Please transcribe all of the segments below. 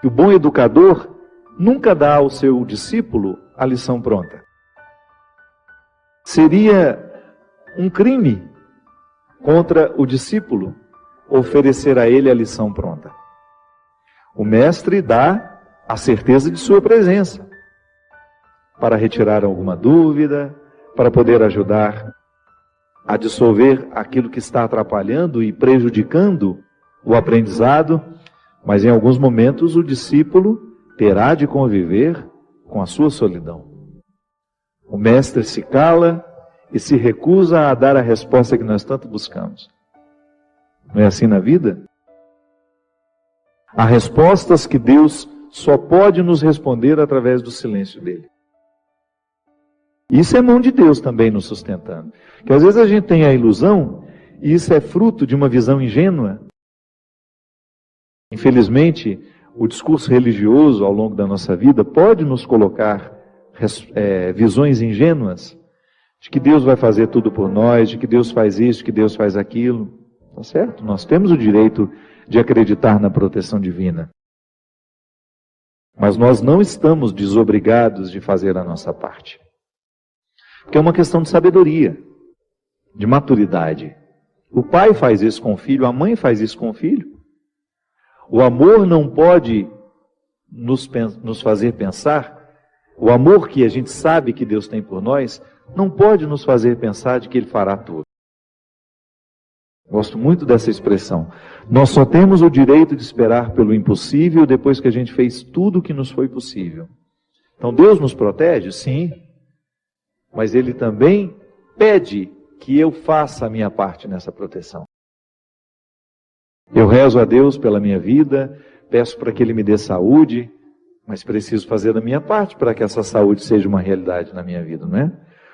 que o bom educador nunca dá ao seu discípulo a lição pronta. Seria um crime contra o discípulo oferecer a ele a lição pronta. O mestre dá a certeza de sua presença, para retirar alguma dúvida, para poder ajudar a dissolver aquilo que está atrapalhando e prejudicando o aprendizado, mas em alguns momentos o discípulo terá de conviver com a sua solidão. O mestre se cala e se recusa a dar a resposta que nós tanto buscamos. Não é assim na vida? Há respostas que Deus só pode nos responder através do silêncio dele. Isso é mão de Deus também nos sustentando. Que às vezes a gente tem a ilusão, e isso é fruto de uma visão ingênua. Infelizmente, o discurso religioso ao longo da nossa vida pode nos colocar visões ingênuas de que Deus vai fazer tudo por nós, de que Deus faz isso, que Deus faz aquilo. Tá certo? Nós temos o direito de acreditar na proteção divina. Mas nós não estamos desobrigados de fazer a nossa parte. Porque é uma questão de sabedoria, de maturidade. O pai faz isso com o filho, a mãe faz isso com o filho. O amor não pode nos fazer pensar, o amor que a gente sabe que Deus tem por nós, não pode nos fazer pensar de que Ele fará tudo. Gosto muito dessa expressão. Nós só temos o direito de esperar pelo impossível depois que a gente fez tudo o que nos foi possível. Então Deus nos protege? Sim. Mas Ele também pede que eu faça a minha parte nessa proteção. Eu rezo a Deus pela minha vida, peço para que Ele me dê saúde, mas preciso fazer a minha parte para que essa saúde seja uma realidade na minha vida, não é?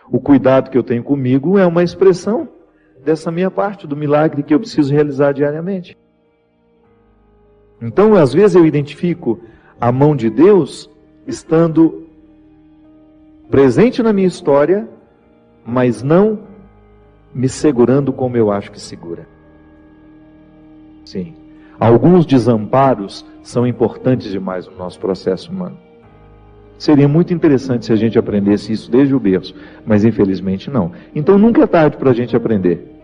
O cuidado que eu tenho comigo é uma expressão dessa minha parte, do milagre que eu preciso realizar diariamente. Então, às vezes eu identifico a mão de Deus estando presente na minha história, mas não me segurando como eu acho que segura. Sim, alguns desamparos são importantes demais no nosso processo humano. Seria muito interessante se a gente aprendesse isso desde o berço, mas infelizmente não. Então nunca é tarde para a gente aprender.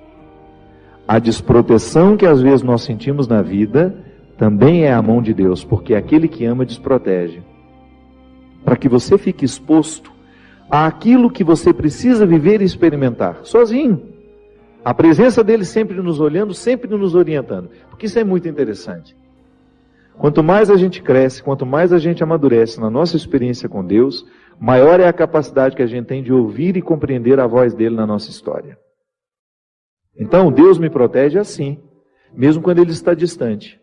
A desproteção que às vezes nós sentimos na vida também é a mão de Deus, porque aquele que ama desprotege. Para que você fique exposto àquilo que você precisa viver e experimentar, sozinho. A presença dele sempre nos olhando, sempre nos orientando. Porque isso é muito interessante. Quanto mais a gente cresce, quanto mais a gente amadurece na nossa experiência com Deus, maior é a capacidade que a gente tem de ouvir e compreender a voz dele na nossa história. Então, Deus me protege assim, mesmo quando ele está distante.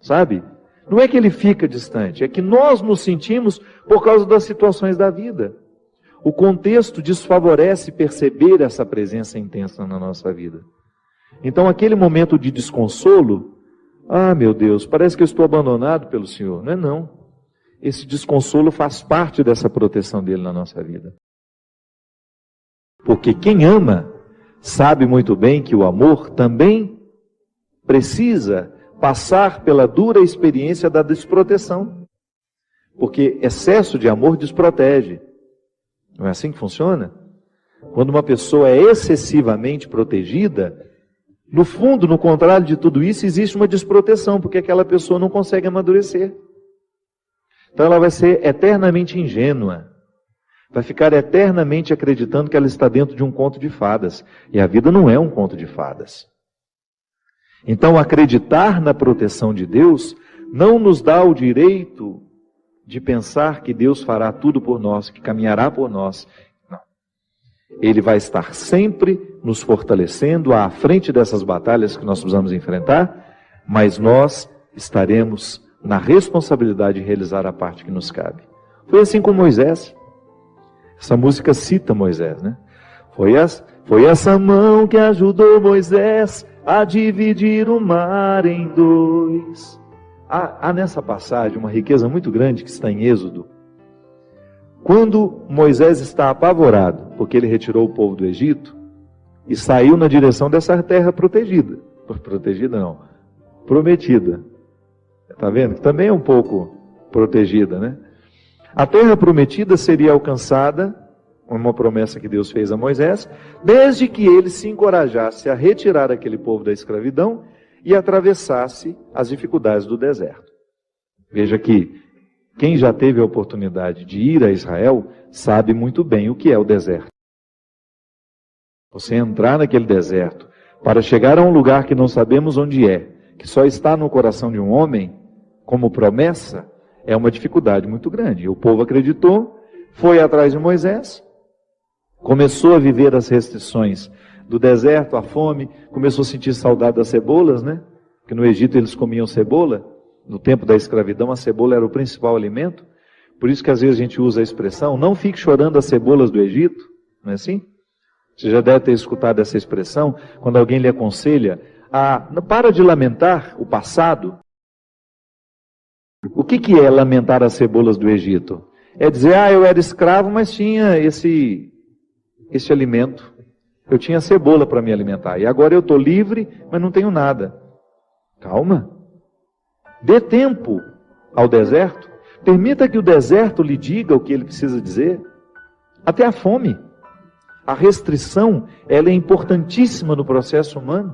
Sabe? Não é que ele fica distante, é que nós nos sentimos por causa das situações da vida. O contexto desfavorece perceber essa presença intensa na nossa vida. Então, aquele momento de desconsolo, meu Deus, parece que eu estou abandonado pelo Senhor. Não é não. Esse desconsolo faz parte dessa proteção dele na nossa vida. Porque quem ama sabe muito bem que o amor também precisa passar pela dura experiência da desproteção. Porque excesso de amor desprotege. Não é assim que funciona? Quando uma pessoa é excessivamente protegida, no fundo, no contrário de tudo isso, existe uma desproteção, porque aquela pessoa não consegue amadurecer. Então ela vai ser eternamente ingênua. Vai ficar eternamente acreditando que ela está dentro de um conto de fadas. E a vida não é um conto de fadas. Então acreditar na proteção de Deus não nos dá o direito de pensar que Deus fará tudo por nós, que caminhará por nós. Não. Ele vai estar sempre nos fortalecendo à frente dessas batalhas que nós precisamos enfrentar, mas nós estaremos na responsabilidade de realizar a parte que nos cabe. Foi assim com Moisés. Essa música cita Moisés, né? Foi essa mão que ajudou Moisés a dividir o mar em dois. Há nessa passagem uma riqueza muito grande que está em Êxodo. Quando Moisés está apavorado, porque ele retirou o povo do Egito e saiu na direção dessa terra protegida. Protegida não, prometida. Está vendo? Que também é um pouco protegida, né? A terra prometida seria alcançada, uma promessa que Deus fez a Moisés, desde que ele se encorajasse a retirar aquele povo da escravidão e atravessasse as dificuldades do deserto. Veja que quem já teve a oportunidade de ir a Israel sabe muito bem o que é o deserto. Você entrar naquele deserto para chegar a um lugar que não sabemos onde é, que só está no coração de um homem, como promessa, é uma dificuldade muito grande. O povo acreditou, foi atrás de Moisés, começou a viver as restrições do deserto, a fome, começou a sentir saudade das cebolas, né? Porque no Egito eles comiam cebola, no tempo da escravidão a cebola era o principal alimento, por isso que às vezes a gente usa a expressão, não fique chorando as cebolas do Egito, não é assim? Você já deve ter escutado essa expressão, quando alguém lhe aconselha, para de lamentar o passado. O que é lamentar as cebolas do Egito? É dizer, eu era escravo, mas tinha esse alimento. Eu tinha cebola para me alimentar. E agora eu estou livre, mas não tenho nada. Calma. Dê tempo ao deserto. Permita que o deserto lhe diga o que ele precisa dizer. Até a fome. A restrição, ela é importantíssima no processo humano.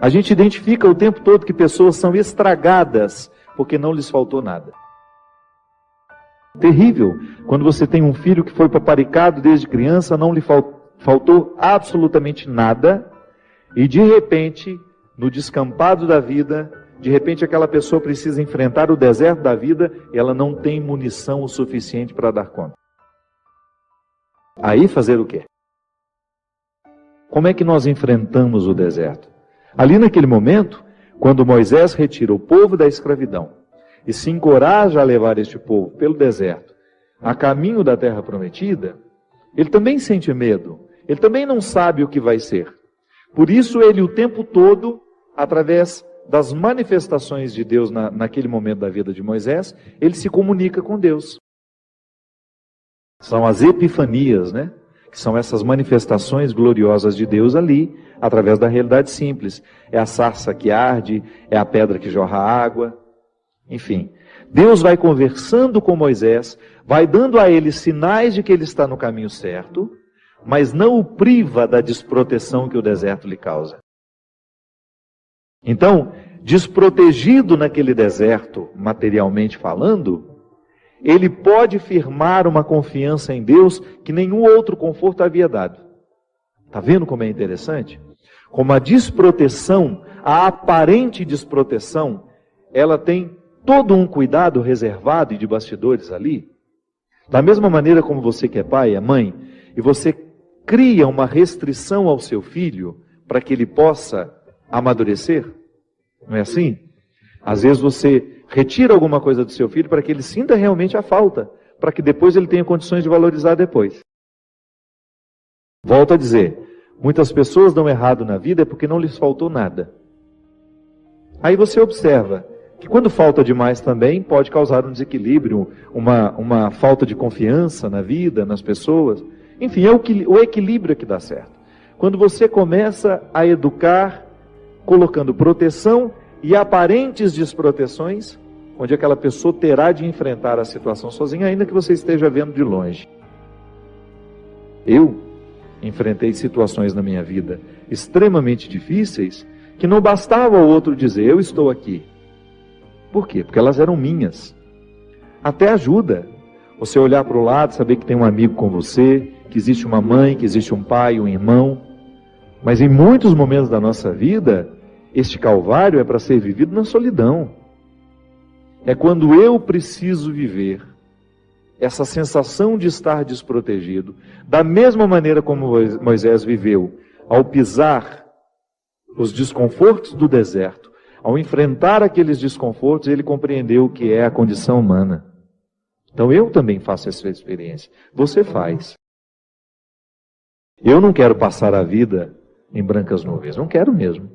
A gente identifica o tempo todo que pessoas são estragadas porque não lhes faltou nada. Terrível, quando você tem um filho que foi paparicado desde criança, não lhe faltou absolutamente nada, e de repente, no descampado da vida, de repente aquela pessoa precisa enfrentar o deserto da vida e ela não tem munição o suficiente para dar conta. Aí fazer o quê? Como é que nós enfrentamos o deserto? Ali naquele momento, quando Moisés retira o povo da escravidão e se encoraja a levar este povo pelo deserto a caminho da terra prometida, ele também sente medo, ele também não sabe o que vai ser. Por isso ele o tempo todo, através das manifestações de Deus naquele momento da vida de Moisés, ele se comunica com Deus. São as epifanias, né? Que são essas manifestações gloriosas de Deus ali, através da realidade simples. É a sarça que arde, é a pedra que jorra água, enfim. Deus vai conversando com Moisés, vai dando a ele sinais de que ele está no caminho certo, mas não o priva da desproteção que o deserto lhe causa. Então, desprotegido naquele deserto, materialmente falando, ele pode firmar uma confiança em Deus que nenhum outro conforto havia dado. Está vendo como é interessante? Como a desproteção, a aparente desproteção, ela tem todo um cuidado reservado e de bastidores ali. Da mesma maneira como você que é pai, é mãe, e você cria uma restrição ao seu filho para que ele possa amadurecer, não é assim? Às vezes você retira alguma coisa do seu filho para que ele sinta realmente a falta, para que depois ele tenha condições de valorizar depois. Volto a dizer, muitas pessoas dão errado na vida porque não lhes faltou nada. Aí você observa que quando falta demais também pode causar um desequilíbrio, uma falta de confiança na vida, nas pessoas. Enfim, é o equilíbrio que dá certo. Quando você começa a educar, colocando proteção e aparentes desproteções, onde aquela pessoa terá de enfrentar a situação sozinha, ainda que você esteja vendo de longe. Eu enfrentei situações na minha vida extremamente difíceis, que não bastava o outro dizer, eu estou aqui. Por quê? Porque elas eram minhas. Até ajuda. Você olhar para o lado, saber que tem um amigo com você, que existe uma mãe, que existe um pai, um irmão. Mas em muitos momentos da nossa vida, este calvário é para ser vivido na solidão. É quando eu preciso viver essa sensação de estar desprotegido, da mesma maneira como Moisés viveu, ao pisar os desconfortos do deserto, ao enfrentar aqueles desconfortos, ele compreendeu o que é a condição humana. Então eu também faço essa experiência. Você faz. Eu não quero passar a vida em brancas nuvens, não quero mesmo.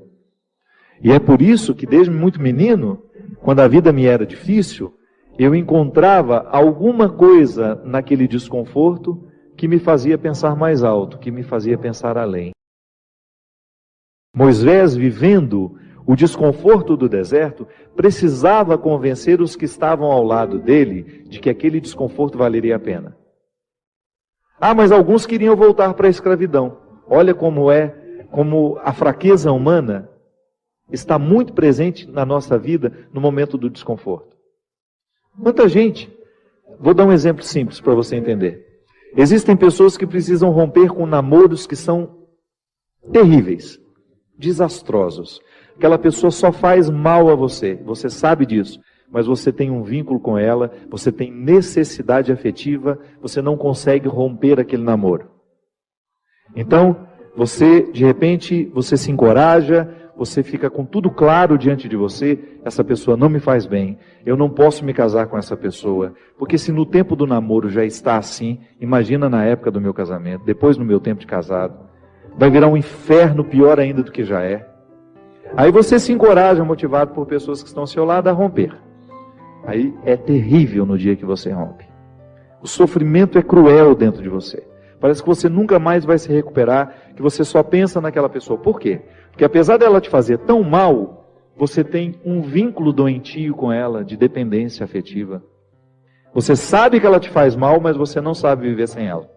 E é por isso que desde muito menino, quando a vida me era difícil, eu encontrava alguma coisa naquele desconforto que me fazia pensar mais alto, que me fazia pensar além. Moisés vivendo O desconforto do deserto precisava convencer os que estavam ao lado dele de que aquele desconforto valeria a pena. Ah, mas alguns queriam voltar para a escravidão. Olha como a fraqueza humana está muito presente na nossa vida no momento do desconforto. Quanta gente, vou dar um exemplo simples para você entender. Existem pessoas que precisam romper com namoros que são terríveis, desastrosos. Aquela pessoa só faz mal a você sabe disso, mas você tem um vínculo com ela, você tem necessidade afetiva, você não consegue romper aquele namoro. Então, de repente, você se encoraja, você fica com tudo claro diante de você, essa pessoa não me faz bem, eu não posso me casar com essa pessoa, porque se no tempo do namoro já está assim, imagina na época do meu casamento, depois no meu tempo de casado, vai virar um inferno pior ainda do que já é. Aí você se encoraja, motivado por pessoas que estão ao seu lado, a romper. Aí é terrível no dia que você rompe. O sofrimento é cruel dentro de você. Parece que você nunca mais vai se recuperar, que você só pensa naquela pessoa. Por quê? Porque apesar dela te fazer tão mal, você tem um vínculo doentio com ela, de dependência afetiva. Você sabe que ela te faz mal, mas você não sabe viver sem ela.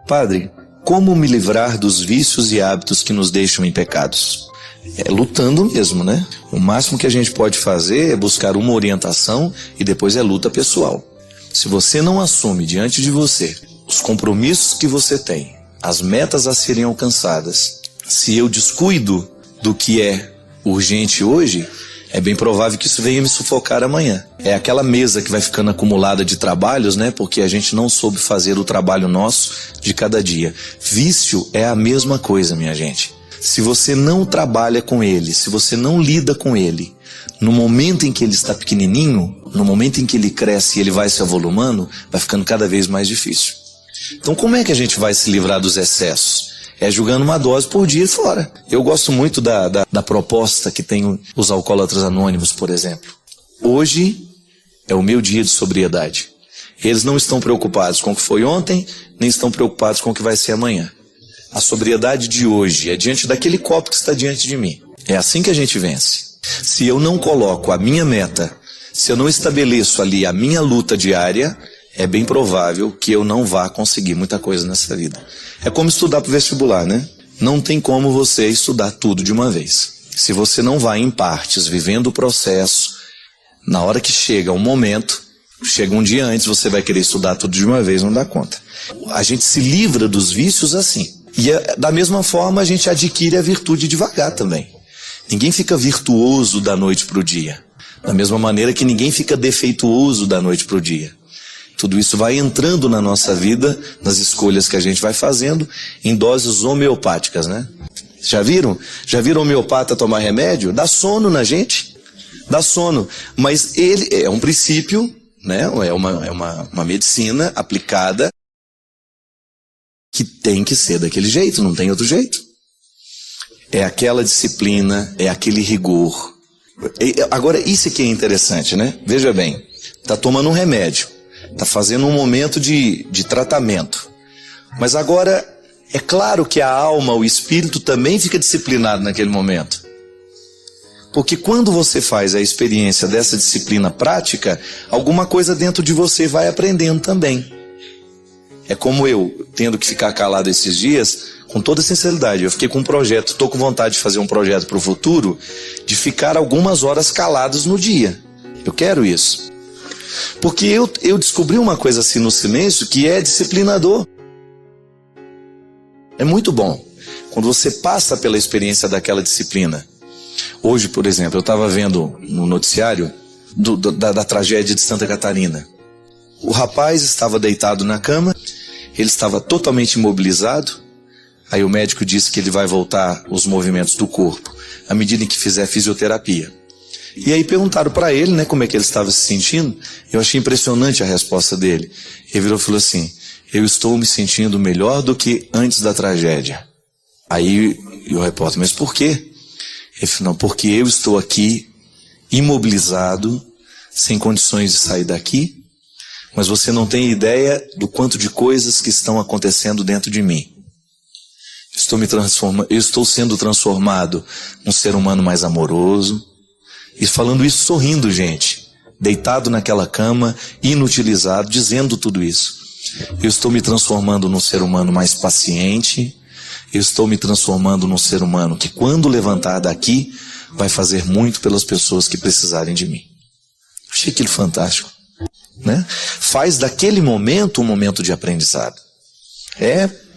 Padre, como me livrar dos vícios e hábitos que nos deixam em pecados? É lutando mesmo, né? O máximo que a gente pode fazer é buscar uma orientação e depois é luta pessoal. Se você não assume diante de você os compromissos que você tem, as metas a serem alcançadas, se eu descuido do que é urgente hoje, é bem provável que isso venha me sufocar amanhã. É aquela mesa que vai ficando acumulada de trabalhos, né? Porque a gente não soube fazer o trabalho nosso de cada dia. Vício é a mesma coisa, minha gente. Se você não trabalha com ele, se você não lida com ele, no momento em que ele está pequenininho, no momento em que ele cresce e ele vai se avolumando, vai ficando cada vez mais difícil. Então como é que a gente vai se livrar dos excessos? É jogando uma dose por dia e fora. Eu gosto muito da proposta que tem os alcoólatras anônimos, por exemplo. Hoje é o meu dia de sobriedade. Eles não estão preocupados com o que foi ontem, nem estão preocupados com o que vai ser amanhã. A sobriedade de hoje é diante daquele copo que está diante de mim. É assim que a gente vence. Se eu não coloco a minha meta, se eu não estabeleço ali a minha luta diária, é bem provável que eu não vá conseguir muita coisa nessa vida. É como estudar para o vestibular, né? Não tem como você estudar tudo de uma vez. Se você não vai em partes, vivendo o processo, na hora que chega um momento, chega um dia antes, você vai querer estudar tudo de uma vez, não dá conta. A gente se livra dos vícios assim. E da mesma forma a gente adquire a virtude devagar também. Ninguém fica virtuoso da noite para o dia. Da mesma maneira que ninguém fica defeituoso da noite para o dia. Tudo isso vai entrando na nossa vida, nas escolhas que a gente vai fazendo, em doses homeopáticas, né? Já viram? Já viram homeopata tomar remédio? Dá sono na gente. Dá sono. Mas ele é um princípio, né? É uma medicina aplicada que tem que ser daquele jeito, não tem outro jeito. É aquela disciplina, é aquele rigor. Agora, isso aqui é interessante, né? Veja bem, está tomando um remédio, está fazendo um momento de tratamento. Mas agora, é claro que a alma, o espírito também fica disciplinado naquele momento. Porque quando você faz a experiência dessa disciplina prática, alguma coisa dentro de você vai aprendendo também. É como eu, tendo que ficar calado esses dias, com toda sinceridade, eu fiquei com um projeto, estou com vontade de fazer um projeto para o futuro, de ficar algumas horas calados no dia. Eu quero isso. Porque eu descobri uma coisa assim no silêncio que é disciplinador. É muito bom quando você passa pela experiência daquela disciplina. Hoje, por exemplo, eu estava vendo no noticiário da tragédia de Santa Catarina. O rapaz estava deitado na cama, ele estava totalmente imobilizado. Aí o médico disse que ele vai voltar os movimentos do corpo à medida em que fizer fisioterapia. E aí perguntaram para ele, né, como é que ele estava se sentindo. Eu achei impressionante a resposta dele. Ele virou e falou assim: eu estou me sentindo melhor do que antes da tragédia. Aí o repórter, mas por quê? Ele falou, não, porque eu estou aqui imobilizado, sem condições de sair daqui, mas você não tem ideia do quanto de coisas que estão acontecendo dentro de mim. Eu estou sendo transformado num ser humano mais amoroso, e falando isso sorrindo, gente, deitado naquela cama, inutilizado, dizendo tudo isso. Eu estou me transformando num ser humano mais paciente, eu estou me transformando num ser humano que, quando levantar daqui, vai fazer muito pelas pessoas que precisarem de mim. Achei aquilo fantástico, né? Faz daquele momento um momento de aprendizado.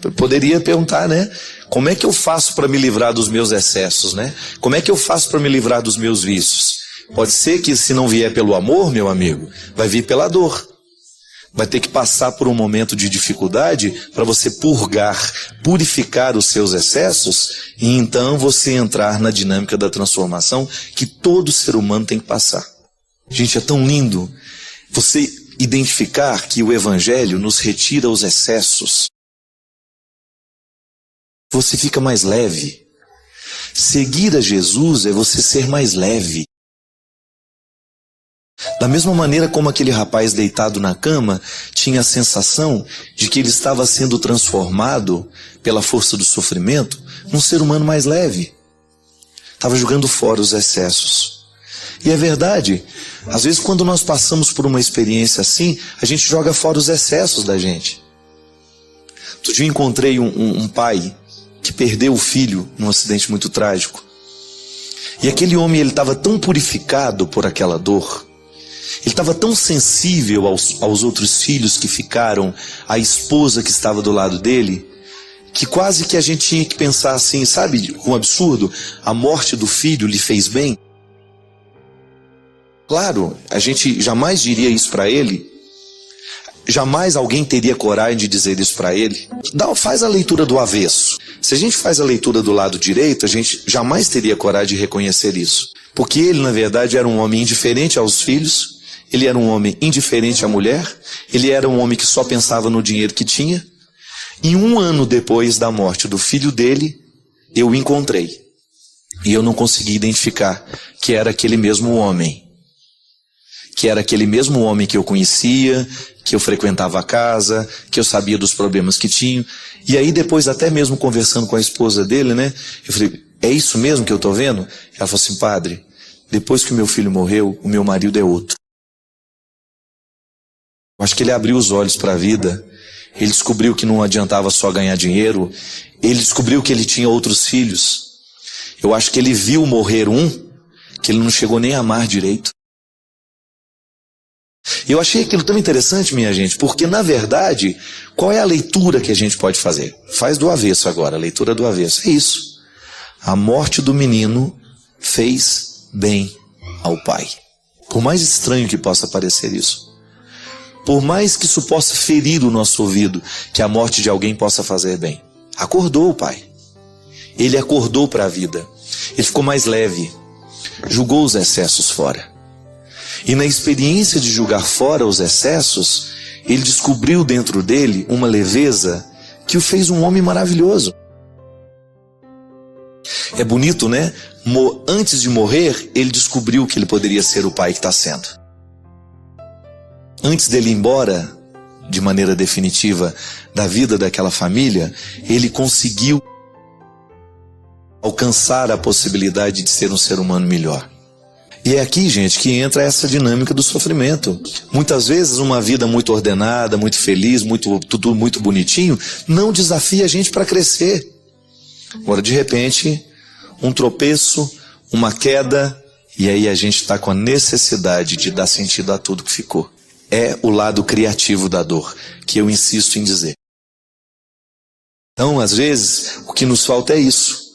Eu poderia perguntar, né? Como é que eu faço para me livrar dos meus excessos, né? Como é que eu faço para me livrar dos meus vícios? Pode ser que, se não vier pelo amor, meu amigo, vai vir pela dor. Vai ter que passar por um momento de dificuldade para você purificar os seus excessos e então você entrar na dinâmica da transformação que todo ser humano tem que passar. Gente, é tão lindo você identificar que o Evangelho nos retira os excessos. Você fica mais leve. Seguir a Jesus é você ser mais leve. Da mesma maneira como aquele rapaz deitado na cama tinha a sensação de que ele estava sendo transformado pela força do sofrimento num ser humano mais leve. Estava jogando fora os excessos. E é verdade, às vezes quando nós passamos por uma experiência assim, a gente joga fora os excessos da gente. Outro dia eu encontrei um pai que perdeu o filho num acidente muito trágico. E aquele homem, ele estava tão purificado por aquela dor, ele estava tão sensível aos outros filhos que ficaram, à esposa que estava do lado dele, que quase que a gente tinha que pensar assim, sabe, um absurdo, a morte do filho lhe fez bem. Claro, a gente jamais diria isso para ele, jamais alguém teria coragem de dizer isso para ele. Faz a leitura do avesso. Se a gente faz a leitura do lado direito, a gente jamais teria coragem de reconhecer isso. Porque ele, na verdade, era um homem indiferente aos filhos, ele era um homem indiferente à mulher, ele era um homem que só pensava no dinheiro que tinha. E 1 ano depois da morte do filho dele, eu o encontrei. E eu não consegui identificar que era aquele mesmo homem. Que era aquele mesmo homem que eu conhecia, que eu frequentava a casa, que eu sabia dos problemas que tinha. E aí depois, até mesmo conversando com a esposa dele, né? Eu falei, é isso mesmo que eu estou vendo? Ela falou assim, padre, depois que o meu filho morreu, o meu marido é outro. Eu acho que ele abriu os olhos para a vida, ele descobriu que não adiantava só ganhar dinheiro, ele descobriu que ele tinha outros filhos. Eu acho que ele viu morrer um, que ele não chegou nem a amar direito. Eu achei aquilo tão interessante, minha gente, porque na verdade, qual é a leitura que a gente pode fazer? Faz do avesso agora, a leitura do avesso. É isso. A morte do menino fez bem ao pai. Por mais estranho que possa parecer isso. Por mais que isso possa ferir o nosso ouvido, que a morte de alguém possa fazer bem. Acordou o pai. Ele acordou para a vida. Ele ficou mais leve. Julgou os excessos fora. E na experiência de julgar fora os excessos, ele descobriu dentro dele uma leveza que o fez um homem maravilhoso. É bonito, né? Antes de morrer, ele descobriu que ele poderia ser o pai que está sendo. Antes dele ir embora, de maneira definitiva, da vida daquela família, ele conseguiu alcançar a possibilidade de ser um ser humano melhor. E é aqui, gente, que entra essa dinâmica do sofrimento. Muitas vezes uma vida muito ordenada, muito feliz, tudo muito bonitinho, não desafia a gente para crescer. Agora, de repente, um tropeço, uma queda, e aí a gente está com a necessidade de dar sentido a tudo que ficou. É o lado criativo da dor, que eu insisto em dizer. Então, às vezes, o que nos falta é isso.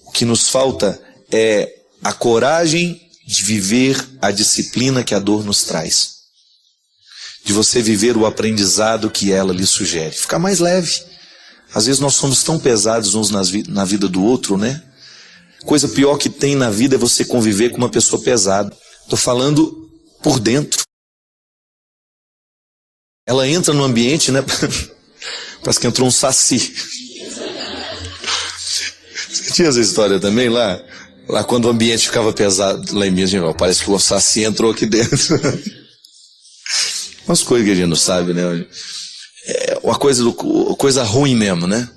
O que nos falta é a coragem de viver a disciplina que a dor nos traz. De você viver o aprendizado que ela lhe sugere. Ficar mais leve. Às vezes nós somos tão pesados uns na vida do outro, né? Coisa pior que tem na vida é você conviver com uma pessoa pesada. Estou falando por dentro. Ela entra no ambiente, né? Parece que entrou um saci. Tinha essa história também lá quando o ambiente ficava pesado, lá em Minas Gerais, parece que o Saci entrou aqui dentro. Umas coisas que a gente não sabe, né? É uma coisa ruim mesmo, né?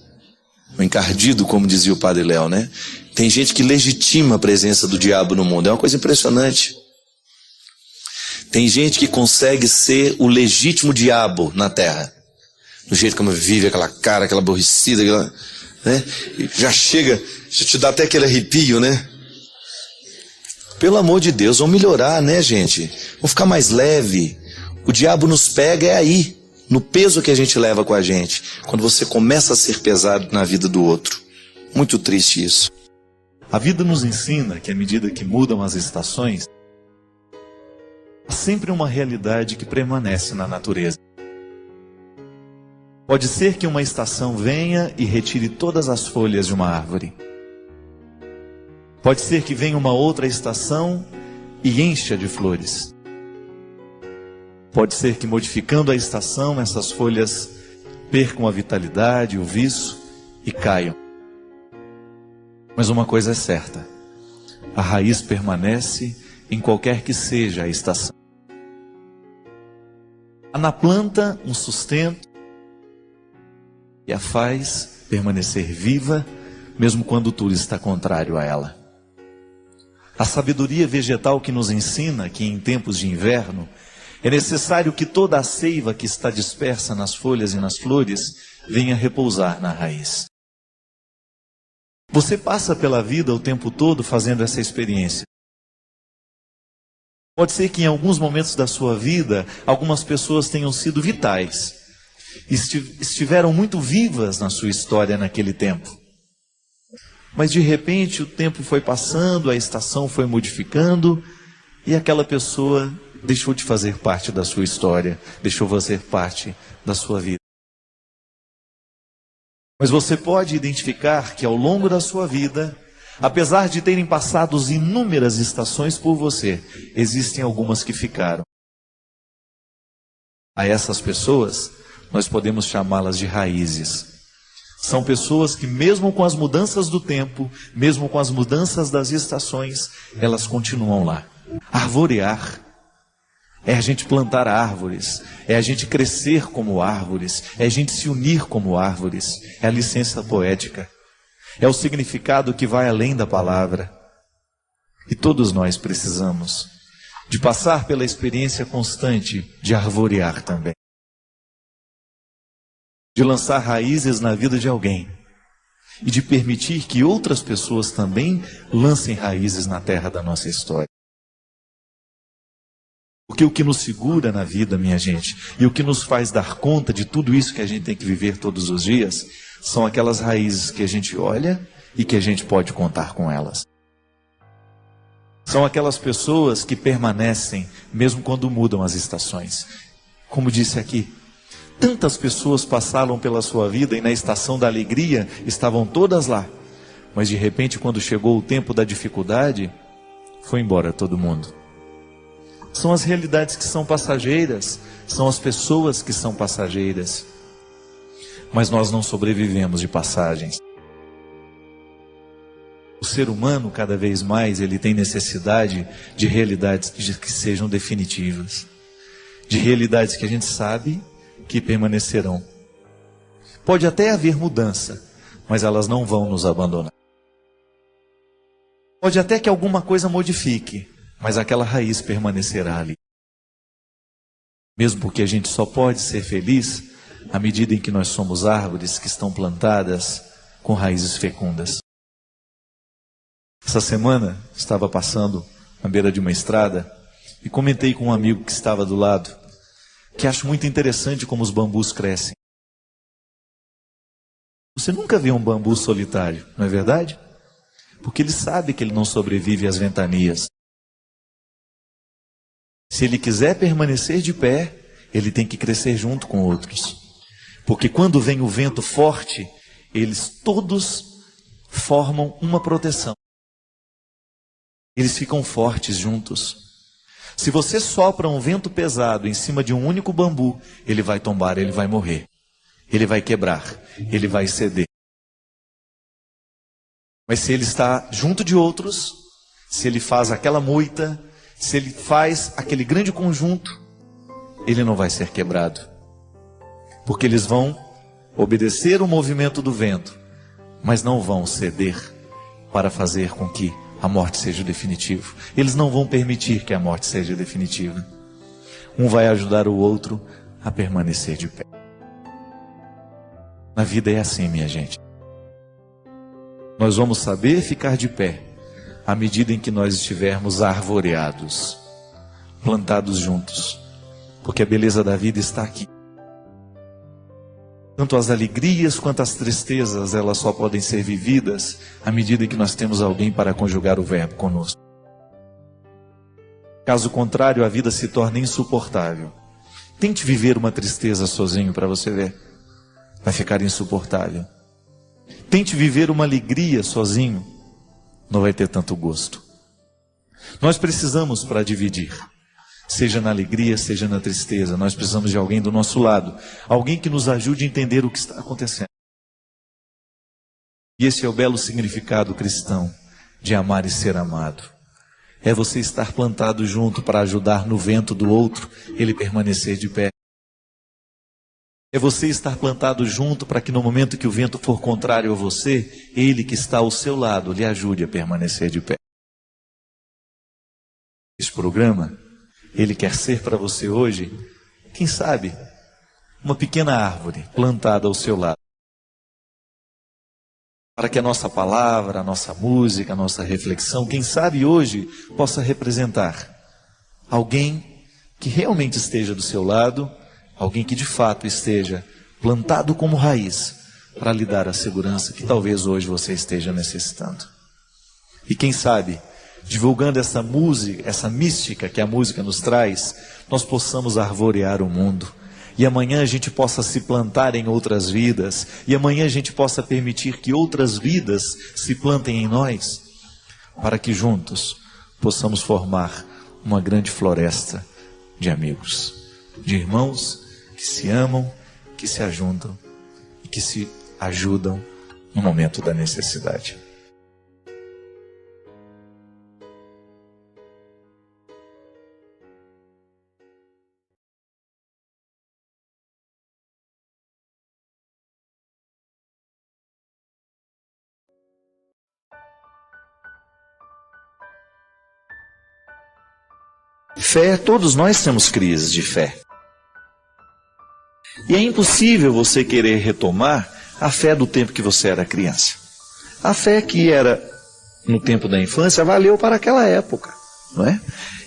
O encardido, como dizia o Padre Léo, né? Tem gente que legitima a presença do diabo no mundo. É uma coisa impressionante. Tem gente que consegue ser o legítimo diabo na terra. Do jeito como vive, aquela cara, aquela aborrecida, aquela, né? Já chega, já te dá até aquele arrepio, né? Pelo amor de Deus, vamos melhorar, né, gente? Vamos ficar mais leve. O diabo nos pega é aí, no peso que a gente leva com a gente, quando você começa a ser pesado na vida do outro. Muito triste isso. A vida nos ensina que à medida que mudam as estações, há sempre uma realidade que permanece na natureza. Pode ser que uma estação venha e retire todas as folhas de uma árvore. Pode ser que venha uma outra estação e encha de flores. Pode ser que, modificando a estação, essas folhas percam a vitalidade, o viço e caiam. Mas uma coisa é certa: a raiz permanece em qualquer que seja a estação. Há na planta um sustento que a faz permanecer viva, mesmo quando tudo está contrário a ela. A sabedoria vegetal que nos ensina que em tempos de inverno é necessário que toda a seiva que está dispersa nas folhas e nas flores venha repousar na raiz. Você passa pela vida o tempo todo fazendo essa experiência. Pode ser que em alguns momentos da sua vida, algumas pessoas tenham sido vitais, estiveram muito vivas na sua história naquele tempo. Mas de repente o tempo foi passando, a estação foi modificando e aquela pessoa deixou de fazer parte da sua história, deixou de fazer parte da sua vida. Mas você pode identificar que ao longo da sua vida, apesar de terem passado inúmeras estações por você, existem algumas que ficaram. A essas pessoas, nós podemos chamá-las de raízes. São pessoas que mesmo com as mudanças do tempo, mesmo com as mudanças das estações, elas continuam lá. Arvorear é a gente plantar árvores, é a gente crescer como árvores, é a gente se unir como árvores, é a licença poética, é o significado que vai além da palavra. E todos nós precisamos de passar pela experiência constante de arvorear também. De lançar raízes na vida de alguém e de permitir que outras pessoas também lancem raízes na terra da nossa história. Porque o que nos segura na vida, minha gente, e o que nos faz dar conta de tudo isso que a gente tem que viver todos os dias, são aquelas raízes que a gente olha e que a gente pode contar com elas. São aquelas pessoas que permanecem mesmo quando mudam as estações. Como disse aqui, tantas pessoas passaram pela sua vida e na estação da alegria estavam todas lá. Mas de repente, quando chegou o tempo da dificuldade, foi embora todo mundo. São as realidades que são passageiras, são as pessoas que são passageiras. Mas nós não sobrevivemos de passagens. O ser humano, cada vez mais, ele tem necessidade de realidades que sejam definitivas. De realidades que a gente sabe que permanecerão. Pode até haver mudança, mas elas não vão nos abandonar. Pode até que alguma coisa modifique, mas aquela raiz permanecerá ali. Mesmo porque a gente só pode ser feliz à medida em que nós somos árvores que estão plantadas com raízes fecundas. Essa semana estava passando à beira de uma estrada e comentei com um amigo que estava do lado que acho muito interessante como os bambus crescem. Você nunca vê um bambu solitário, não é verdade? Porque ele sabe que ele não sobrevive às ventanias. Se ele quiser permanecer de pé, ele tem que crescer junto com outros. Porque quando vem o vento forte, eles todos formam uma proteção. Eles ficam fortes juntos. Se você sopra um vento pesado em cima de um único bambu, ele vai tombar, ele vai morrer. Ele vai quebrar, ele vai ceder. Mas se ele está junto de outros, se ele faz aquela moita, se ele faz aquele grande conjunto, ele não vai ser quebrado. Porque eles vão obedecer o movimento do vento, mas não vão ceder para fazer com que a morte seja definitiva. Eles não vão permitir que a morte seja definitiva. Um vai ajudar o outro a permanecer de pé. Na vida é assim, minha gente. Nós vamos saber ficar de pé à medida em que nós estivermos arvoreados, plantados juntos, porque a beleza da vida está aqui. Tanto as alegrias quanto as tristezas, elas só podem ser vividas à medida em que nós temos alguém para conjugar o verbo conosco. Caso contrário, a vida se torna insuportável. Tente viver uma tristeza sozinho para você ver. Vai ficar insuportável. Tente viver uma alegria sozinho. Não vai ter tanto gosto. Nós precisamos para dividir. Seja na alegria, seja na tristeza. Nós precisamos de alguém do nosso lado. Alguém que nos ajude a entender o que está acontecendo. E esse é o belo significado cristão de amar e ser amado. É você estar plantado junto para ajudar no vento do outro, ele permanecer de pé. É você estar plantado junto para que no momento que o vento for contrário a você, ele que está ao seu lado lhe ajude a permanecer de pé. Esse programa, ele quer ser para você hoje, quem sabe, uma pequena árvore plantada ao seu lado. Para que a nossa palavra, a nossa música, a nossa reflexão, quem sabe hoje, possa representar alguém que realmente esteja do seu lado, alguém que de fato esteja plantado como raiz, para lhe dar a segurança que talvez hoje você esteja necessitando. E quem sabe, divulgando essa música, essa mística que a música nos traz, nós possamos arvorear o mundo. E amanhã a gente possa se plantar em outras vidas. E amanhã a gente possa permitir que outras vidas se plantem em nós. Para que juntos possamos formar uma grande floresta de amigos. De irmãos que se amam, que se ajudam e que se ajudam no momento da necessidade. Fé, todos nós temos crises de fé. E é impossível você querer retomar a fé do tempo que você era criança. A fé que era no tempo da infância valeu para aquela época, não é?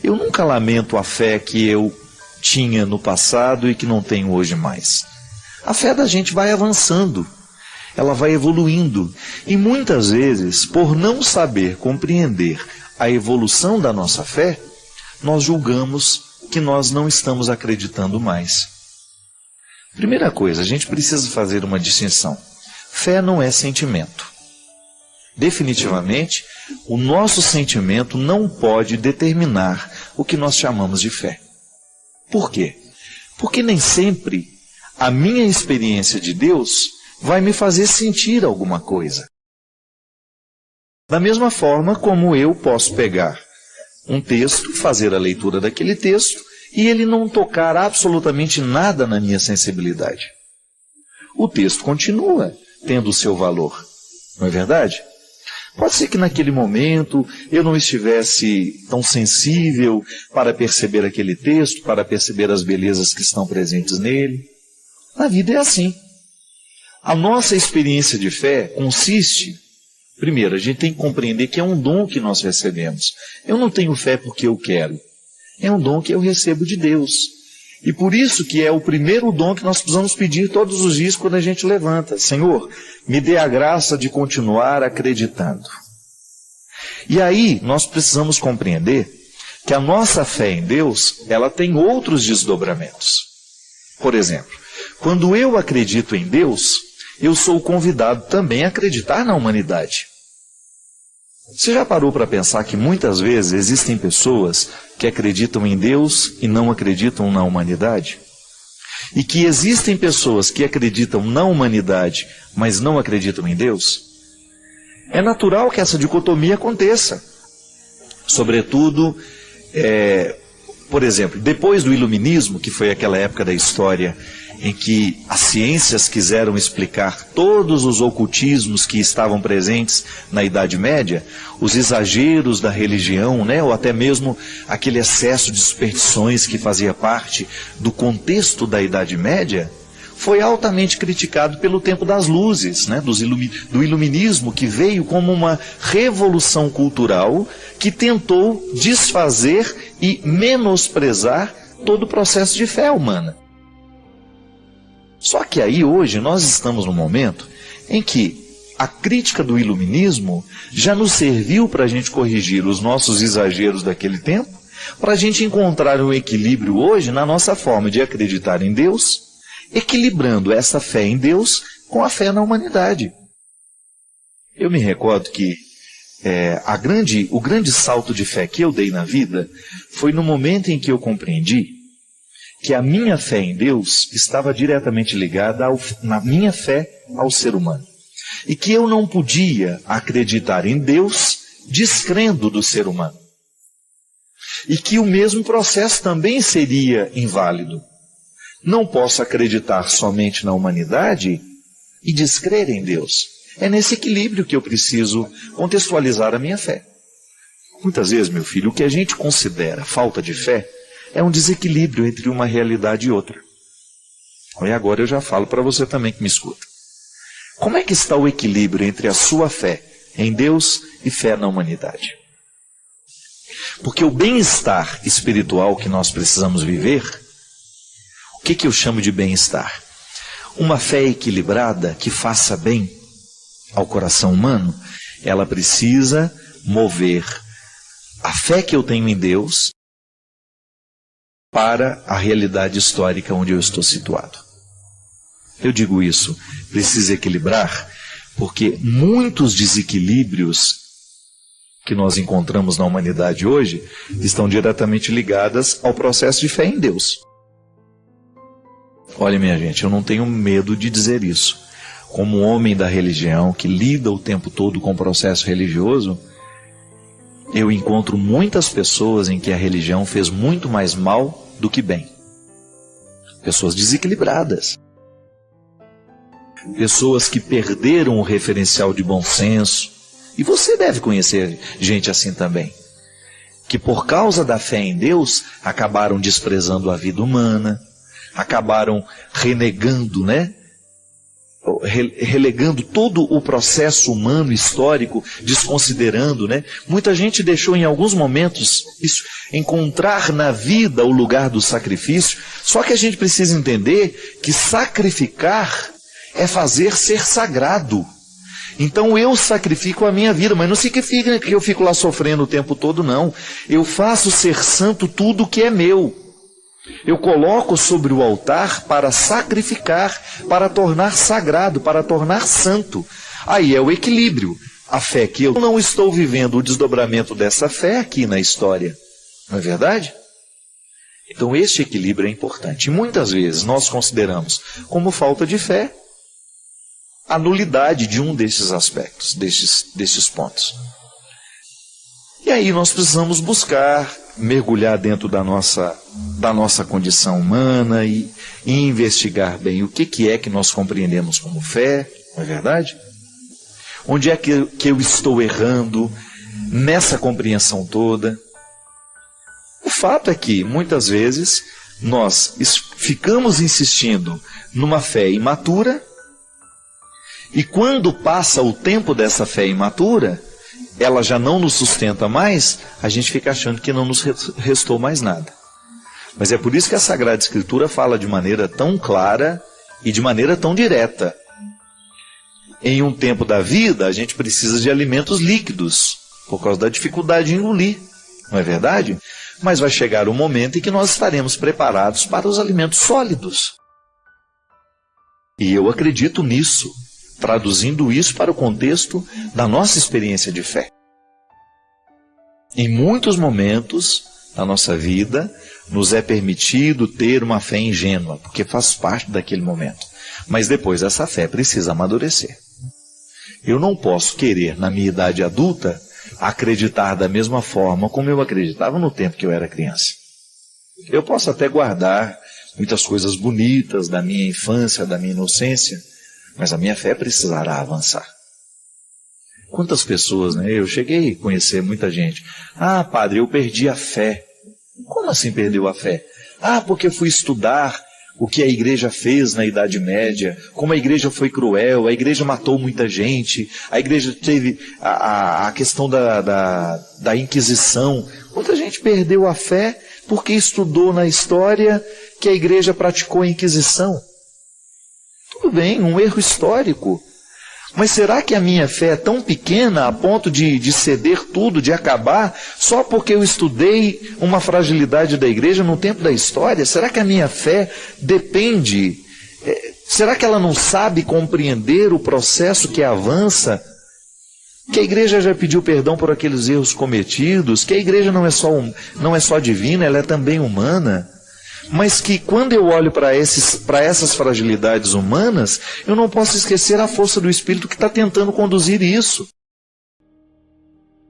Eu nunca lamento a fé que eu tinha no passado e que não tenho hoje mais. A fé da gente vai avançando, ela vai evoluindo. E muitas vezes, por não saber compreender a evolução da nossa fé, nós julgamos que nós não estamos acreditando mais. Primeira coisa, a gente precisa fazer uma distinção. Fé não é sentimento. Definitivamente, o nosso sentimento não pode determinar o que nós chamamos de fé. Por quê? Porque nem sempre a minha experiência de Deus vai me fazer sentir alguma coisa. Da mesma forma como eu posso pegar um texto, fazer a leitura daquele texto e ele não tocar absolutamente nada na minha sensibilidade. O texto continua tendo o seu valor, não é verdade? Pode ser que naquele momento eu não estivesse tão sensível para perceber aquele texto, para perceber as belezas que estão presentes nele. A vida é assim. A nossa experiência de fé consiste, primeiro, a gente tem que compreender que é um dom que nós recebemos. Eu não tenho fé porque eu quero. É um dom que eu recebo de Deus. E por isso que é o primeiro dom que nós precisamos pedir todos os dias quando a gente levanta. Senhor, me dê a graça de continuar acreditando. E aí nós precisamos compreender que a nossa fé em Deus, ela tem outros desdobramentos. Por exemplo, quando eu acredito em Deus, eu sou convidado também a acreditar na humanidade. Você já parou para pensar que muitas vezes existem pessoas que acreditam em Deus e não acreditam na humanidade? E que existem pessoas que acreditam na humanidade, mas não acreditam em Deus? É natural que essa dicotomia aconteça. Sobretudo, por exemplo, depois do Iluminismo, que foi aquela época da história em que as ciências quiseram explicar todos os ocultismos que estavam presentes na Idade Média, os exageros da religião, né, ou até mesmo aquele excesso de superstições que fazia parte do contexto da Idade Média, foi altamente criticado pelo tempo das luzes, né, do Iluminismo, que veio como uma revolução cultural que tentou desfazer e menosprezar todo o processo de fé humana. Só que aí hoje nós estamos num momento em que a crítica do Iluminismo já nos serviu para a gente corrigir os nossos exageros daquele tempo, para a gente encontrar um equilíbrio hoje na nossa forma de acreditar em Deus, equilibrando essa fé em Deus com a fé na humanidade. Eu me recordo que o grande salto de fé que eu dei na vida foi no momento em que eu compreendi que a minha fé em Deus estava diretamente ligada na minha fé ao ser humano. E que eu não podia acreditar em Deus descrendo do ser humano. E que o mesmo processo também seria inválido. Não posso acreditar somente na humanidade e descrer em Deus. É nesse equilíbrio que eu preciso contextualizar a minha fé. Muitas vezes, meu filho, o que a gente considera falta de fé é um desequilíbrio entre uma realidade e outra. E agora eu já falo para você também que me escuta. Como é que está o equilíbrio entre a sua fé em Deus e fé na humanidade? Porque o bem-estar espiritual que nós precisamos viver, o que eu chamo de bem-estar? Uma fé equilibrada que faça bem ao coração humano, ela precisa mover a fé que eu tenho em Deus para a realidade histórica onde eu estou situado. Eu digo isso, precisa equilibrar, porque muitos desequilíbrios que nós encontramos na humanidade hoje estão diretamente ligadas ao processo de fé em Deus. Olha, minha gente, eu não tenho medo de dizer isso. Como homem da religião, que lida o tempo todo com o processo religioso, eu encontro muitas pessoas em que a religião fez muito mais mal do que bem. Pessoas desequilibradas. Pessoas que perderam o referencial de bom senso. E você deve conhecer gente assim também. Que por causa da fé em Deus, acabaram desprezando a vida humana, acabaram renegando, relegando todo o processo humano histórico, desconsiderando, Muita gente deixou em alguns momentos isso, encontrar na vida o lugar do sacrifício. Só que a gente precisa entender que sacrificar é fazer ser sagrado. Então eu sacrifico a minha vida, mas não significa que eu fico lá sofrendo o tempo todo, não. Eu faço ser santo tudo que é meu. Eu coloco sobre o altar para sacrificar, para tornar sagrado, para tornar santo. Aí é o equilíbrio. A fé que eu não estou vivendo o desdobramento dessa fé aqui na história. Não é verdade? Então este equilíbrio é importante. E muitas vezes nós consideramos como falta de fé a nulidade de um desses aspectos, desses pontos. E aí nós precisamos buscar, mergulhar dentro da nossa condição humana e investigar bem o que é que nós compreendemos como fé, não é verdade? Onde é que eu estou errando nessa compreensão toda? O fato é que, muitas vezes, nós ficamos insistindo numa fé imatura, e quando passa o tempo dessa fé imatura, ela já não nos sustenta mais, a gente fica achando que não nos restou mais nada. Mas é por isso que a Sagrada Escritura fala de maneira tão clara e de maneira tão direta. Em um tempo da vida, a gente precisa de alimentos líquidos, por causa da dificuldade de engolir, não é verdade? Mas vai chegar um momento em que nós estaremos preparados para os alimentos sólidos. E eu acredito nisso, traduzindo isso para o contexto da nossa experiência de fé. Em muitos momentos da nossa vida, nos é permitido ter uma fé ingênua, porque faz parte daquele momento. Mas depois essa fé precisa amadurecer. Eu não posso querer, na minha idade adulta, acreditar da mesma forma como eu acreditava no tempo que eu era criança. Eu posso até guardar muitas coisas bonitas da minha infância, da minha inocência, mas a minha fé precisará avançar. Quantas pessoas, né? Eu cheguei a conhecer muita gente. Ah, padre, eu perdi a fé. Como assim perdeu a fé? Ah, porque eu fui estudar o que a igreja fez na Idade Média, como a igreja foi cruel, a igreja matou muita gente, a igreja teve a questão da Inquisição. Muita gente perdeu a fé porque estudou na história que a igreja praticou a Inquisição. Tudo bem, um erro histórico. Mas será que a minha fé é tão pequena a ponto de ceder tudo, de acabar, só porque eu estudei uma fragilidade da igreja no tempo da história? Será que a minha fé depende? Será que ela não sabe compreender o processo que avança? Que a igreja já pediu perdão por aqueles erros cometidos? Que a igreja não é só divina, ela é também humana? Mas que quando eu olho para essas fragilidades humanas, eu não posso esquecer a força do Espírito que está tentando conduzir isso.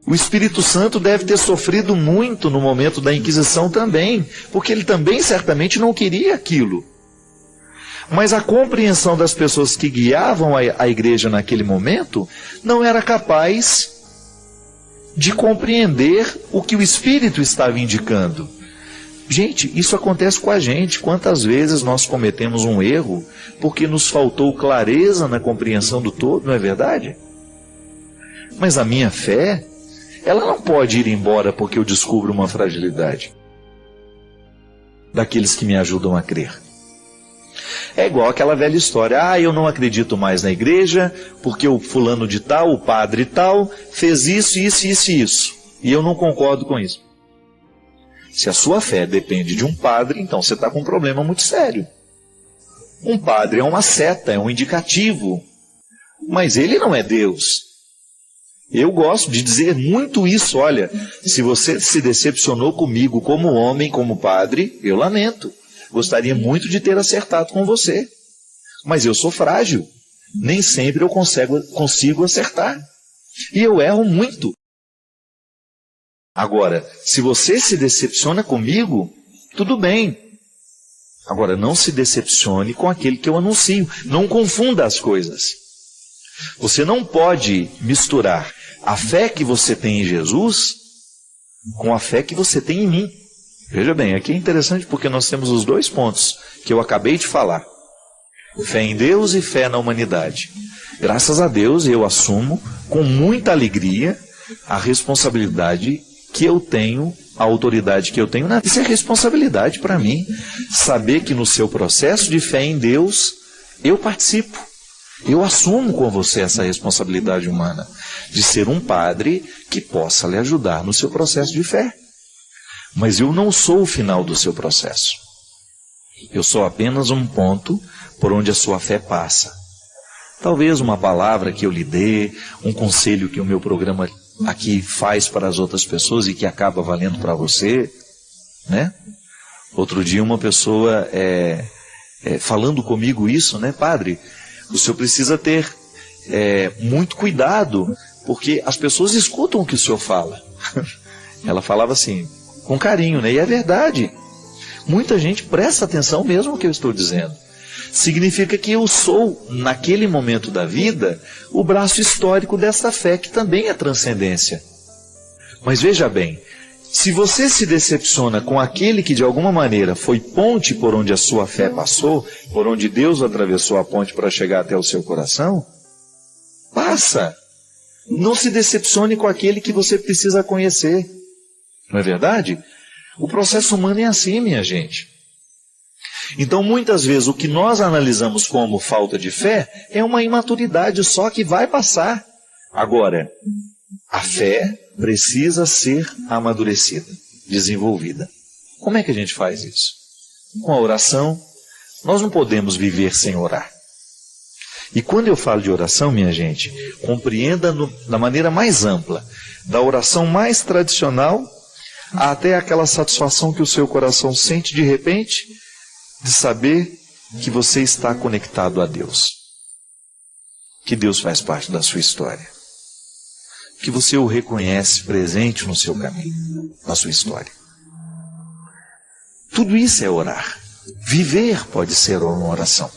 O Espírito Santo deve ter sofrido muito no momento da Inquisição também, porque ele também certamente não queria aquilo. Mas a compreensão das pessoas que guiavam a igreja naquele momento não era capaz de compreender o que o Espírito estava indicando. Gente, isso acontece com a gente. Quantas vezes nós cometemos um erro porque nos faltou clareza na compreensão do todo, não é verdade? Mas a minha fé, ela não pode ir embora porque eu descubro uma fragilidade daqueles que me ajudam a crer. É igual aquela velha história. Ah, eu não acredito mais na igreja porque o fulano de tal, o padre tal, fez isso, isso, isso e isso. E eu não concordo com isso. Se a sua fé depende de um padre, então você está com um problema muito sério. Um padre é uma seta, é um indicativo. Mas ele não é Deus. Eu gosto de dizer muito isso. Olha, se você se decepcionou comigo como homem, como padre, eu lamento. Gostaria muito de ter acertado com você. Mas eu sou frágil. Nem sempre eu consigo acertar. E eu erro muito. Agora, se você se decepciona comigo, tudo bem. Agora, não se decepcione com aquele que eu anuncio. Não confunda as coisas. Você não pode misturar a fé que você tem em Jesus com a fé que você tem em mim. Veja bem, aqui é interessante porque nós temos os dois pontos que eu acabei de falar. Fé em Deus e fé na humanidade. Graças a Deus, eu assumo com muita alegria a responsabilidade que eu tenho, a autoridade que eu tenho. Isso é responsabilidade para mim, saber que no seu processo de fé em Deus, eu participo. Eu assumo com você essa responsabilidade humana, de ser um padre que possa lhe ajudar no seu processo de fé. Mas eu não sou o final do seu processo. Eu sou apenas um ponto por onde a sua fé passa. Talvez uma palavra que eu lhe dê, um conselho que o meu programa aqui faz para as outras pessoas e que acaba valendo para você, né? Outro dia uma pessoa falando comigo isso, né? Padre, o senhor precisa ter muito cuidado, porque as pessoas escutam o que o senhor fala. Ela falava assim, com carinho, né? E é verdade. Muita gente presta atenção mesmo no que eu estou dizendo. Significa que eu sou, naquele momento da vida, o braço histórico dessa fé, que também é transcendência. Mas veja bem, se você se decepciona com aquele que de alguma maneira foi ponte por onde a sua fé passou, por onde Deus atravessou a ponte para chegar até o seu coração, passa. Não se decepcione com aquele que você precisa conhecer. Não é verdade? O processo humano é assim, minha gente. Então, muitas vezes, o que nós analisamos como falta de fé é uma imaturidade só que vai passar. Agora, a fé precisa ser amadurecida, desenvolvida. Como é que a gente faz isso? Com a oração. Nós não podemos viver sem orar. E quando eu falo de oração, minha gente, compreenda da maneira mais ampla, da oração mais tradicional até aquela satisfação que o seu coração sente de repente, de saber que você está conectado a Deus. que Deus faz parte da sua história, que você o reconhece presente no seu caminho, na sua história. Tudo isso é orar. Viver pode ser uma oração.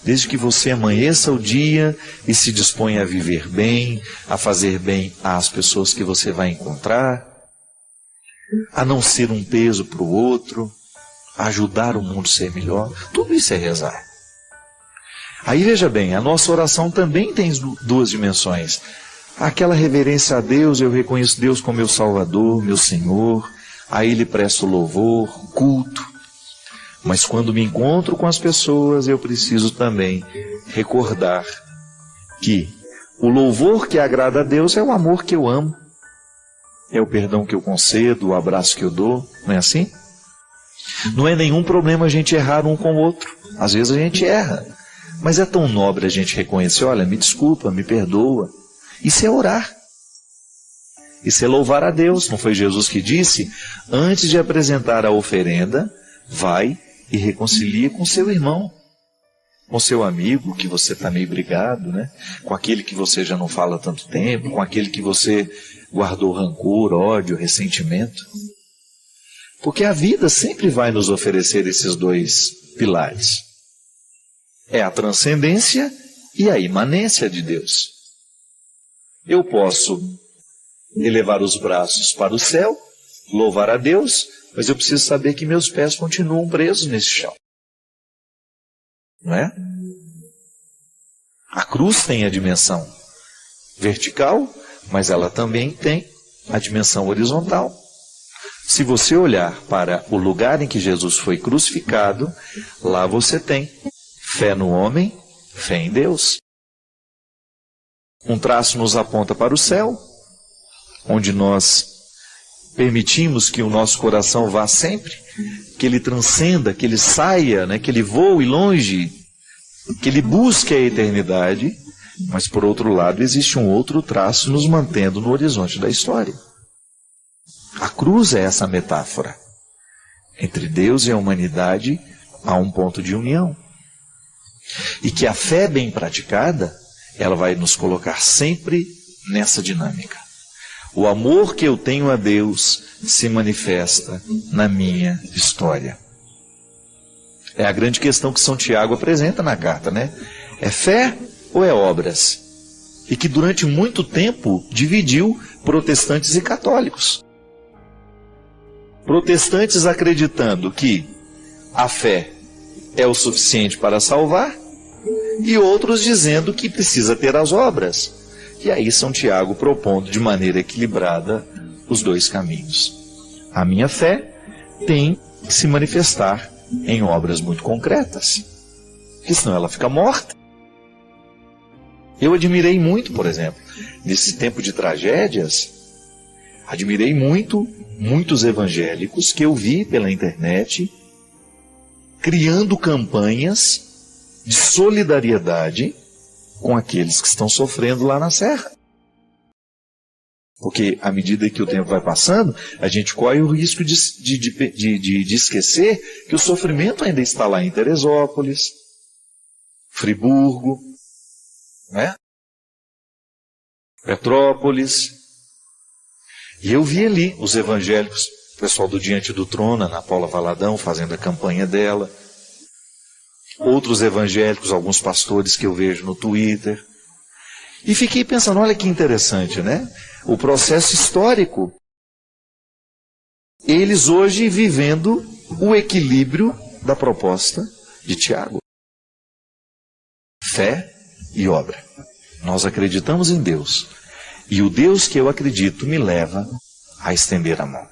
Desde que você amanheça o dia e se disponha a viver bem, a fazer bem às pessoas que você vai encontrar, a não ser um peso para o outro, a ajudar o mundo a ser melhor, tudo isso é rezar. Aí veja bem, a nossa oração também tem duas dimensões. Aquela reverência a Deus, eu reconheço Deus como meu Salvador, meu Senhor, a Ele presto louvor, culto. Mas quando me encontro com as pessoas, eu preciso também recordar que o louvor que agrada a Deus é o amor que eu amo, é o perdão que eu concedo, o abraço que eu dou, não é assim? Não é nenhum problema a gente errar um com o outro. Às vezes a gente erra, mas é tão nobre a gente reconhecer, olha, me desculpa, me perdoa. Isso é orar. Isso é louvar a Deus. Não foi Jesus que disse, antes de apresentar a oferenda, vai e reconcilia com seu irmão, com seu amigo, que você está meio brigado, né? Com aquele que você já não fala há tanto tempo, com aquele que você guardou rancor, ódio, ressentimento. Porque a vida sempre vai nos oferecer esses dois pilares. É a transcendência e a imanência de Deus. Eu posso elevar os braços para o céu, louvar a Deus, mas eu preciso saber que meus pés continuam presos nesse chão. Não é? A cruz tem a dimensão vertical, mas ela também tem a dimensão horizontal. Se você olhar para o lugar em que Jesus foi crucificado, lá você tem fé no homem, fé em Deus. Um traço nos aponta para o céu, onde nós permitimos que o nosso coração vá sempre, que ele transcenda, que ele saia, né, que ele voe longe, que ele busque a eternidade, mas por outro lado existe um outro traço nos mantendo no horizonte da história. A cruz é essa metáfora. Entre Deus e a humanidade há um ponto de união. E que a fé bem praticada, ela vai nos colocar sempre nessa dinâmica. O amor que eu tenho a Deus se manifesta na minha história. É a grande questão que São Tiago apresenta na carta, né? É fé ou é obras? E que durante muito tempo dividiu protestantes e católicos. Protestantes acreditando que a fé é o suficiente para salvar, e outros dizendo que precisa ter as obras. E aí São Tiago propondo de maneira equilibrada os dois caminhos. A minha fé tem que se manifestar em obras muito concretas, porque senão ela fica morta. Eu admirei muito, por exemplo, nesse tempo de tragédias, admirei muitos evangélicos que eu vi pela internet criando campanhas de solidariedade com aqueles que estão sofrendo lá na serra. Porque à medida que o tempo vai passando, a gente corre o risco de esquecer que o sofrimento ainda está lá em Teresópolis, Friburgo, né? Petrópolis. E eu vi ali os evangélicos, o pessoal do Diante do Trono, Ana Paula Valadão, fazendo a campanha dela. Outros evangélicos, alguns pastores que eu vejo no Twitter. E fiquei pensando, olha que interessante, né? O processo histórico. Eles hoje vivendo o equilíbrio da proposta de Tiago. Fé e obra. Nós acreditamos em Deus. E o Deus que eu acredito me leva a estender a mão.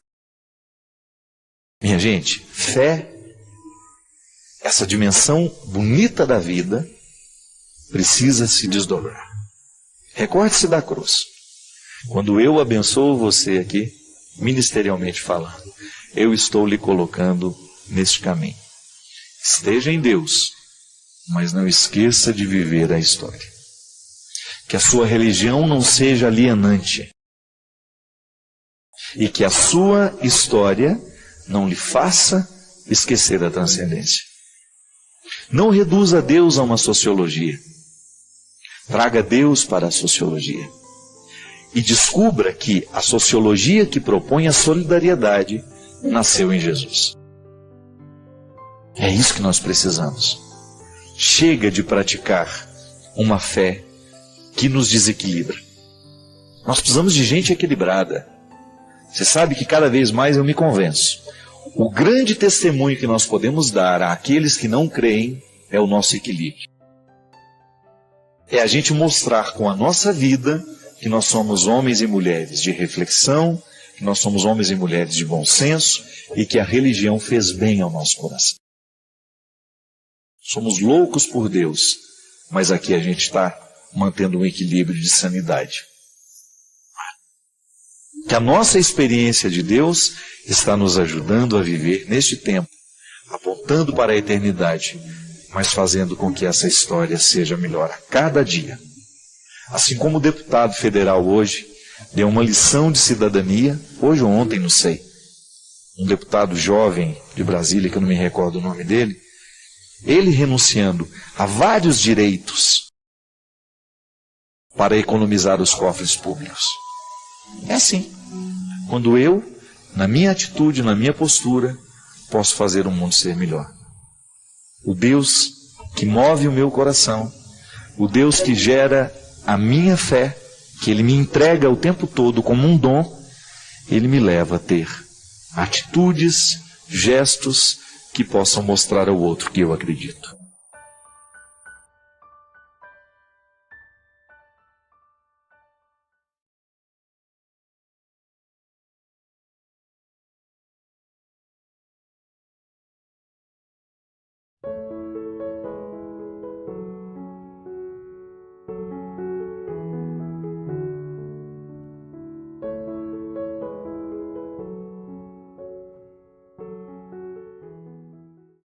Minha gente, fé, essa dimensão bonita da vida, precisa se desdobrar. Recorde-se da cruz. Quando eu abençoo você aqui, ministerialmente falando, eu estou lhe colocando neste caminho. Esteja em Deus, mas não esqueça de viver a história. Que a sua religião não seja alienante. E que a sua história não lhe faça esquecer a transcendência. Não reduza Deus a uma sociologia. Traga Deus para a sociologia. E descubra que a sociologia que propõe a solidariedade nasceu em Jesus. É isso que nós precisamos. Chega de praticar uma fé que nos desequilibra. Nós precisamos de gente equilibrada. Você sabe que cada vez mais eu me convenço. O grande testemunho que nós podemos dar àqueles que não creem é o nosso equilíbrio. É a gente mostrar com a nossa vida que nós somos homens e mulheres de reflexão, que nós somos homens e mulheres de bom senso e que a religião fez bem ao nosso coração. Somos loucos por Deus, mas aqui a gente está mantendo um equilíbrio de sanidade. Que a nossa experiência de Deus está nos ajudando a viver neste tempo, apontando para a eternidade, mas fazendo com que essa história seja melhor a cada dia. Assim como o deputado federal hoje deu uma lição de cidadania, hoje ou ontem, não sei, um deputado jovem de Brasília, que eu não me recordo o nome dele, ele renunciando a vários direitos para economizar os cofres públicos. É assim. Quando eu, na minha atitude, na minha postura, posso fazer o mundo ser melhor. O Deus que move o meu coração, o Deus que gera a minha fé, que Ele me entrega o tempo todo como um dom, Ele me leva a ter atitudes, gestos que possam mostrar ao outro que eu acredito.